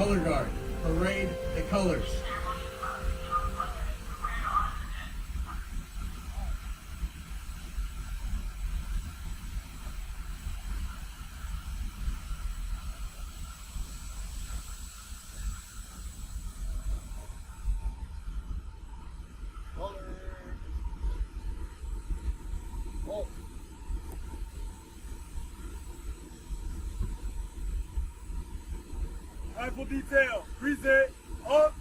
color guard, parade the colors. Rifle detail, present, up.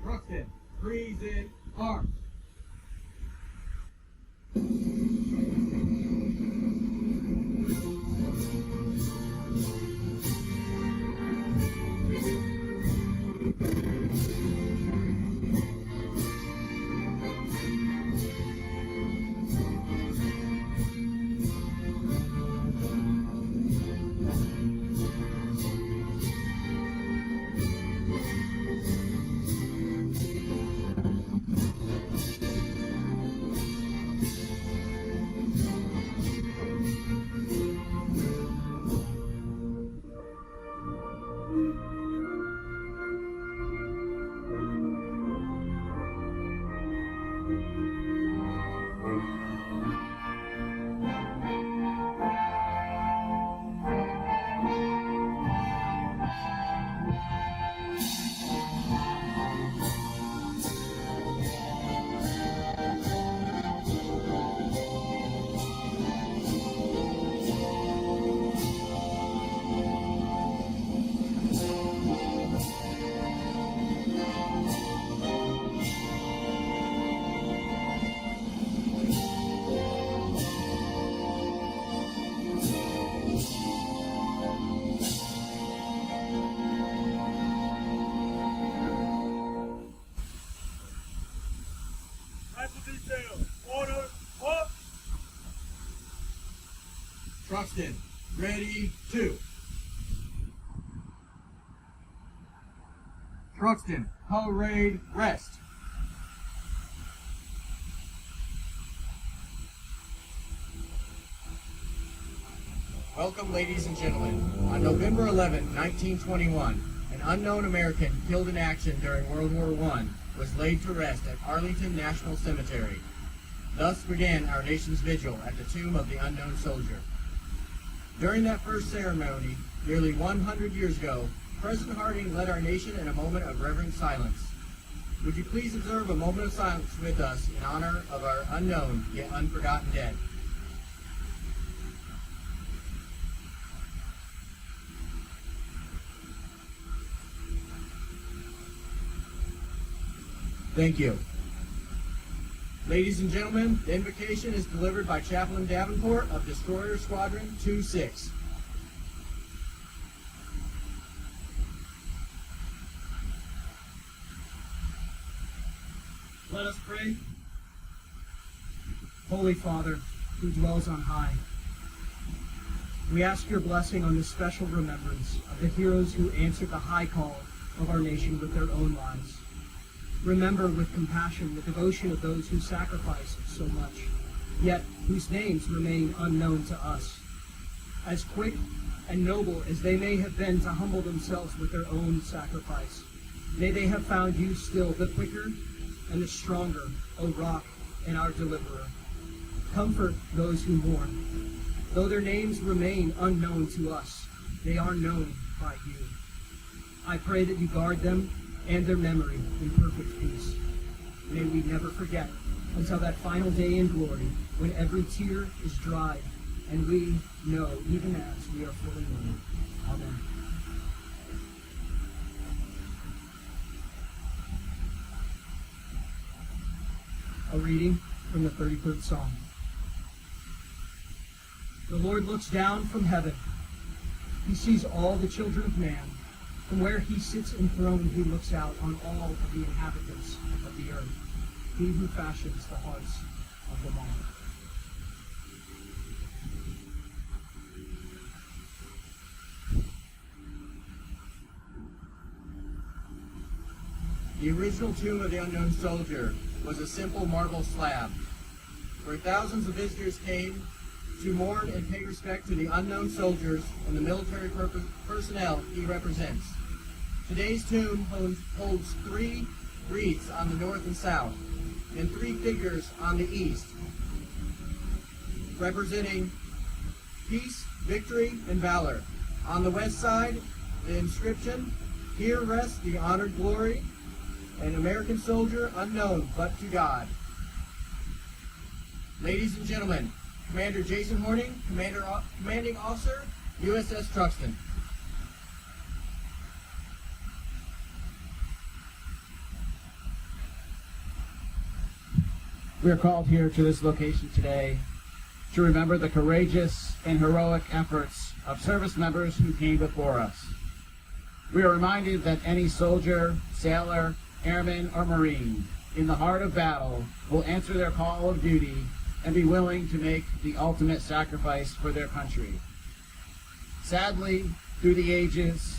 Truxton, present, arms. Rifle detail, order, up. Truxton, ready, 2. Truxton, parade, rest. Welcome, ladies and gentlemen. On November 11, 1921, an unknown American killed in action during World War I was laid to rest at Arlington National Cemetery. Thus began our nation's vigil at the tomb of the unknown soldier. During that first ceremony, nearly 100 years ago, President Harding led our nation in a moment of reverent silence. Would you please observe a moment of silence with us in honor of our unknown yet unforgotten dead? Thank you. Ladies and gentlemen, the invocation is delivered by Chaplain Davenport of Destroyer Squadron 2-6. Let us pray. Holy Father, who dwells on high, we ask your blessing on this special remembrance of the heroes who answered the high call of our nation with their own lives. Remember with compassion the devotion of those who sacrificed so much, yet whose names remain unknown to us. As quick and noble as they may have been to humble themselves with their own sacrifice, may they have found you still the quicker and the stronger, O Rock and our deliverer. Comfort those who mourn. Though their names remain unknown to us, they are known by you. I pray that you guard them and their memory in perfect peace. May we never forget until that final day in glory when every tear is dried and we know even as we are fully known. Amen. A reading from the 33rd Psalm. The Lord looks down from heaven. He sees all the children of man. From where he sits enthroned, he looks out on all of the inhabitants of the earth, he who fashions the hearts of them all. The original tomb of the unknown soldier was a simple marble slab. Where thousands of visitors came, to mourn and pay respect to the unknown soldiers and the military personnel he represents. Today's tomb holds 3 wreaths on the north and south, and 3 figures on the east, representing peace, victory, and valor. On the west side, the inscription, "Here rests the honored glory, an American soldier unknown but to God." Ladies and gentlemen, Commander Jason Horning, Commanding Officer, USS Truxton. We are called here to this location today to remember the courageous and heroic efforts of service members who came before us. We are reminded that any soldier, sailor, airman, or Marine in the heart of battle will answer their call of duty and be willing to make the ultimate sacrifice for their country. Sadly, through the ages,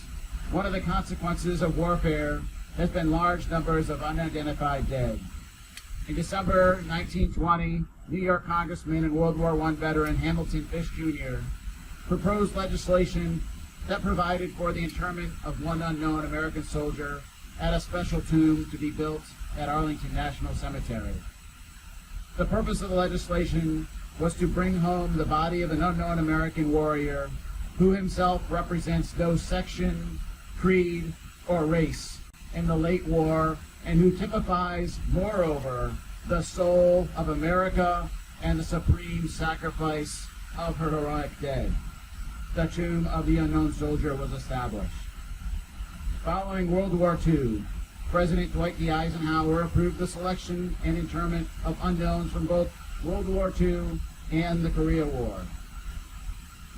one of the consequences of warfare has been large numbers of unidentified dead. In December 1920, New York Congressman and World War I veteran Hamilton Fish Jr. proposed legislation that provided for the interment of one unknown American soldier at a special tomb to be built at Arlington National Cemetery. The purpose of the legislation was to bring home the body of an unknown American warrior who himself represents no section, creed, or race in the late war, and who typifies, moreover, the soul of America and the supreme sacrifice of her heroic dead. The tomb of the unknown soldier was established. Following World War II, President Dwight D. Eisenhower approved the selection and interment of unknowns from both World War II and the Korea War.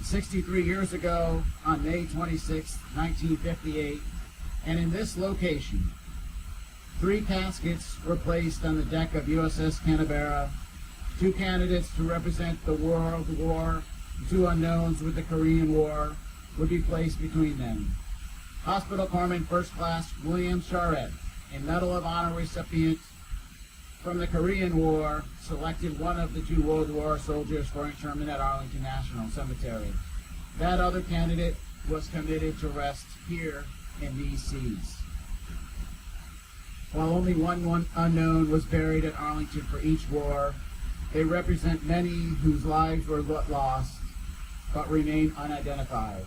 63 years ago, on May 26, 1958, and in this location, 3 caskets were placed on the deck of USS Canberra, 2 candidates to represent the World War, 2 unknowns with the Korean War would be placed between them. Hospital Corpsman First Class William Charette, a Medal of Honor recipient from the Korean War, selected one of the 2 World War soldiers for interment at Arlington National Cemetery. That other candidate was committed to rest here in these seas. While only one unknown was buried at Arlington for each war, they represent many whose lives were lost but remain unidentified.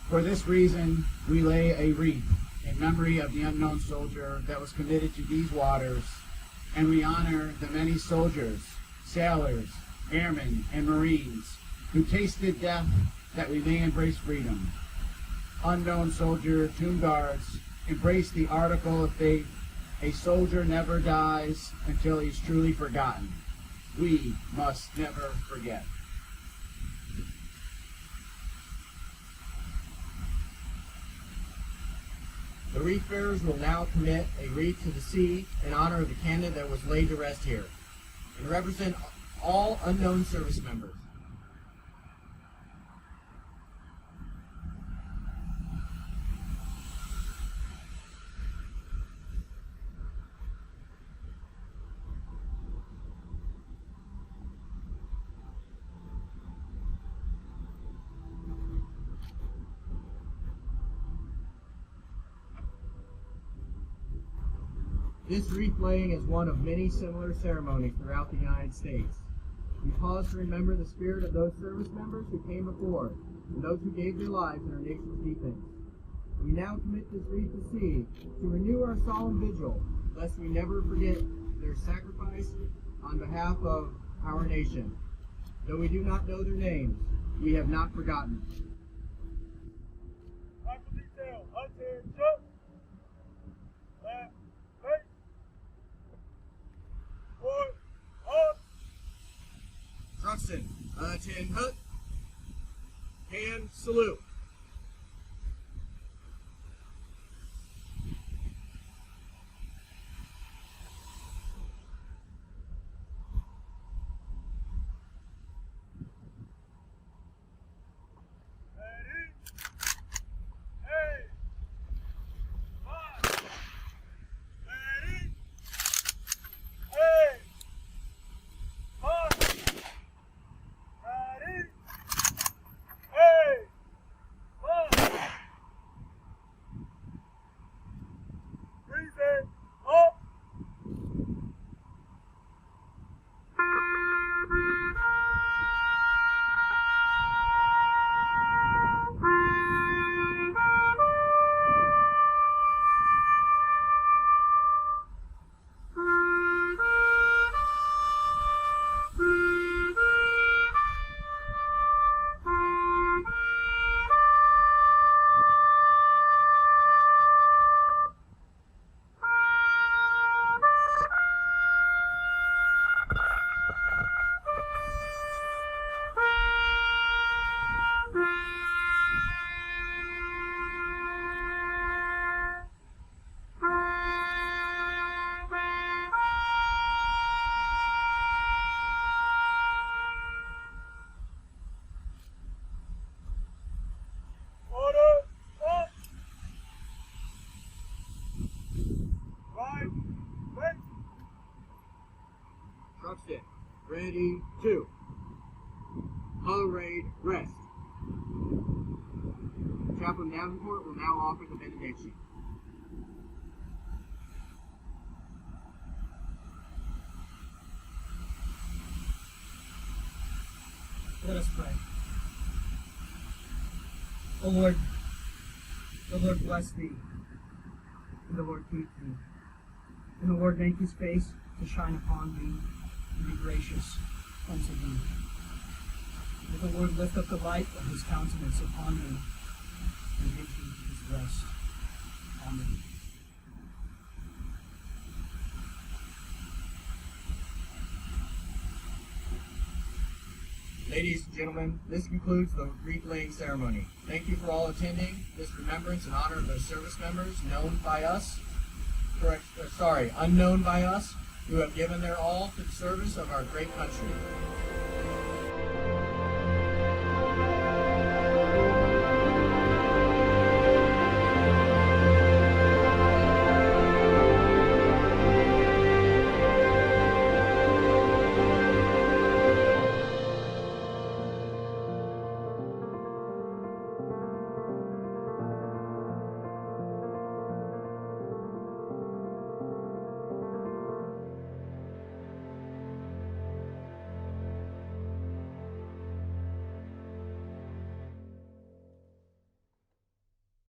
For this reason, we lay a wreath in memory of the unknown soldier that was committed to these waters, and we honor the many soldiers, sailors, airmen, and Marines who tasted death that we may embrace freedom. Unknown soldier tomb guards embrace the article of faith, "A soldier never dies until he's truly forgotten." We must never forget. The wreath bearers will now commit a wreath to the sea in honor of the candidate that was laid to rest here, and represent all unknown service members. This wreath laying is one of many similar ceremonies throughout the United States. We pause to remember the spirit of those service members who came before, and those who gave their lives in our nation's defense. We now commit this wreath to sea to renew our solemn vigil, lest we never forget their sacrifice on behalf of our nation. Though we do not know their names, we have not forgotten. Rifle detail, attention. Left, right. Forward, up. Truxton, attend hut. Hand salute. Ready? Hey. Five. Ready? Hey. Five. Ready? sit. Ready, two. Parade, rest. Chaplain Davenport will now offer the benediction. Let us pray. O Lord, the Lord bless thee, and the Lord keep thee, and the Lord make his face to shine upon thee, and be gracious unto thee. May the Lord lift up the light of his countenance upon thee, and give thee his rest. Amen. Ladies and gentlemen, this concludes the wreath laying ceremony. Thank you for all attending this remembrance in honor of those service members unknown by us, who have given their all to the service of our great country.